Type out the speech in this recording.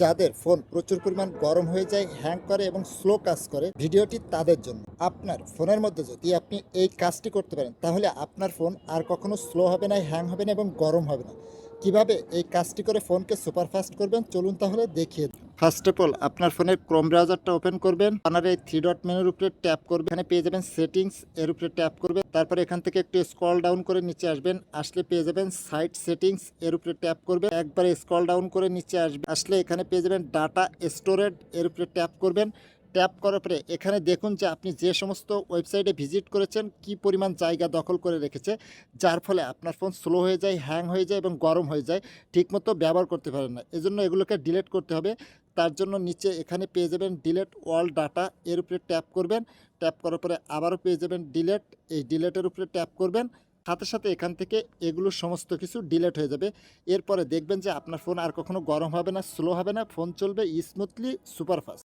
যাদের ফোন প্রচুর পরিমাণ গরম হয়ে যায়, হ্যাং করে এবং স্লো কাজ করে, ভিডিওটি তাদের জন্য। আপনার ফোনের মধ্যে যদি আপনি এই কাজটি করতে পারেন, তাহলে আপনার ফোন আর কখনো স্লো হবে না, হ্যাং হবে না এবং গরম হবে না। কিভাবে এই কাজটি করে ফোনকে সুপারফাস্ট করবেন, চলুন তাহলে দেখিয়ে দিই। ফার্স্ট অফ অল আপনার ফোনের ক্রোম ব্রাউজারটা ওপেন করবেন, আপনার এই থ্রি ডট মেনুর উপরে ট্যাপ করবেন, এখানে পেয়ে যাবেন সেটিংস, এর উপরে ট্যাপ করবেন, তারপরে এখান থেকে একটু স্ক্রল ডাউন করে নিচে আসবেন, আসলে পেয়ে যাবেন সাইট সেটিংস, এর উপরে ট্যাপ করবেন, একবারে স্ক্রল ডাউন করে নিচে আসবেন, আসলে এখানে পেয়ে যাবেন ডাটা স্টোরেজ, এর উপরে ট্যাপ করবেন। ট্যাপ করার পরে এখানে দেখুন যে আপনি যে সমস্ত ওয়েবসাইটে ভিজিট করেছেন কি পরিমাণ জায়গা দখল করে রেখেছে, যার ফলে আপনার ফোন স্লো হয়ে যায়, হ্যাং হয়ে যায় এবং গরম হয়ে যায়, ঠিকমতো ব্যবহার করতে পারেন না। এজন্য এগুলোকে ডিলিট করতে হবে। তার জন্য নিচে এখানে পেয়ে যাবেন ডিলিট অল ডাটা, এর উপরে ট্যাপ করবেন। ট্যাপ করার পরে আবারও পেয়ে যাবেন ডিলিট, এই ডিলিটের উপরে ট্যাপ করবেন। সাথে সাথে এখান থেকে এগুলো সমস্ত কিছু ডিলিট হয়ে যাবে। এরপরে দেখবেন যে আপনার ফোন আর কখনো গরম হবে না, স্লো হবে না, ফোন চলবে স্মুথলি সুপারফাস্ট।